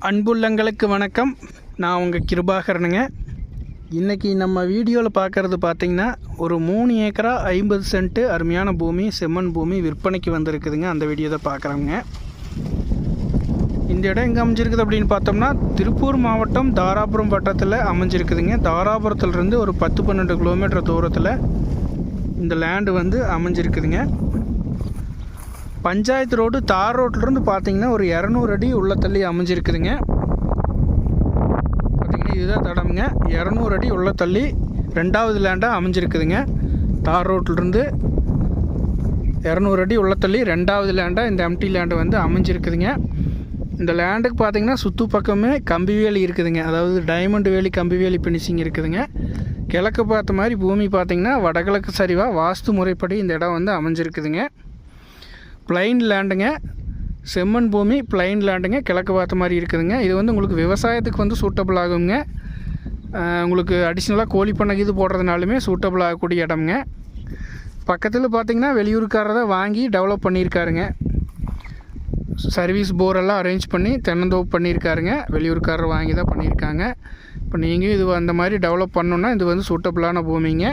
அன்புள்ளங்களுக்கு வணக்கம். நான் உங்கள் கிருபாகரனுங்க. இன்றைக்கி நம்ம வீடியோவில் பார்க்குறது பார்த்திங்கன்னா ஒரு 3 ஏக்கரா 50 சென்ட்டு அருமையான பூமி, செம்மண் பூமி விற்பனைக்கு வந்திருக்குதுங்க. அந்த வீடியோ தான் பார்க்குறாங்க. இந்த இடம் எங்கே அமைஞ்சிருக்குது அப்படின்னு பார்த்தோம்னா திருப்பூர் மாவட்டம் தாராபுரம் வட்டத்தில் அமைஞ்சிருக்குதுங்க. தாராபுரத்துலேருந்து ஒரு 10-12 கிலோமீட்டர் தூரத்தில் இந்த லேண்டு வந்து அமைஞ்சிருக்குதுங்க. பஞ்சாயத்து ரோடு தார் ரோட்லேருந்து பார்த்தீங்கன்னா ஒரு 200 அடி உள்ள தள்ளி அமைஞ்சிருக்குதுங்க. பார்த்திங்கன்னா இதுதான் தடம்ங்க. 200 அடி உள்ள தள்ளி 2வது லேண்டாக அமைஞ்சிருக்குதுங்க. தார் ரோட்லேருந்து 200 அடி உள்ள தள்ளி 2வது லேண்டாக இந்த எம்டி லேண்டு வந்து அமைஞ்சிருக்குதுங்க. இந்த லேண்டுக்கு பார்த்திங்கன்னா சுற்று பக்கமே கம்பி வேலி இருக்குதுங்க. அதாவது டைமண்ட் வேலி கம்பி வேலி ஃபினிஷிங் இருக்குதுங்க. கிழக்கு பார்த்த மாதிரி பூமி பார்த்திங்கன்னா வடகிழக்கு சரிவாக வாஸ்து முறைப்படி இந்த இடம் வந்து அமைஞ்சிருக்குதுங்க. பிளைன் லேண்டுங்க, செம்மண் பூமி, பிளைன் லேண்டுங்க, கிழக்கு பார்த்த மாதிரி இருக்குதுங்க. இது வந்து உங்களுக்கு விவசாயத்துக்கு வந்து சூட்டபிள் ஆகுங்க. உங்களுக்கு அடிஷ்னலாக கோழி பண்ணை இது போடுறதுனாலுமே சூட்டபிள் ஆகக்கூடிய இடம்ங்க. பக்கத்தில் பார்த்திங்கன்னா வெளியூருக்காரர் தான் வாங்கி டெவலப் பண்ணியிருக்காருங்க. சர்வீஸ் போரெல்லாம் அரேஞ்ச் பண்ணி தென்னந்தோப்பு பண்ணியிருக்காருங்க. வெளியூருக்காரர் வாங்கி தான் பண்ணியிருக்காங்க. இப்போ நீங்கள் இது அந்த மாதிரி டெவலப் பண்ணணுன்னா இது வந்து சூட்டபிளான பூமிங்க.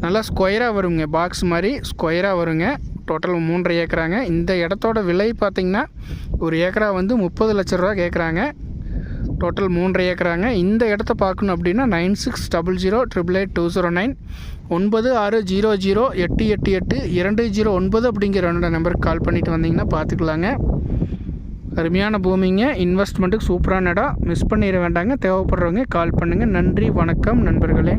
நல்லா ஸ்கொயராக வருங்க, பாக்ஸ் மாதிரி ஸ்கொயராக வருங்க. டோட்டல் 3.5 ஏக்கராங்க. இந்த இடத்தோட விலை பார்த்திங்கன்னா ஒரு ஏக்கரா வந்து 30 லட்ச ரூபா கேட்குறாங்க. டோட்டல் 3.5 ஏக்கராங்க. இந்த இடத்த பார்க்கணும் அப்படின்னா 9600888209 9600888209 அப்படிங்கிற 2 நம்பருக்கு கால் பண்ணிவிட்டு வந்தீங்கன்னா பார்த்துக்கலாங்க. அருமையான பூமிங்க, இன்வெஸ்ட்மெண்ட்டுக்கு சூப்பரான இடம். மிஸ் பண்ணிட வேண்டாங்க. தேவைப்படுறவங்க கால் பண்ணுங்கள். நன்றி, வணக்கம் நண்பர்களே.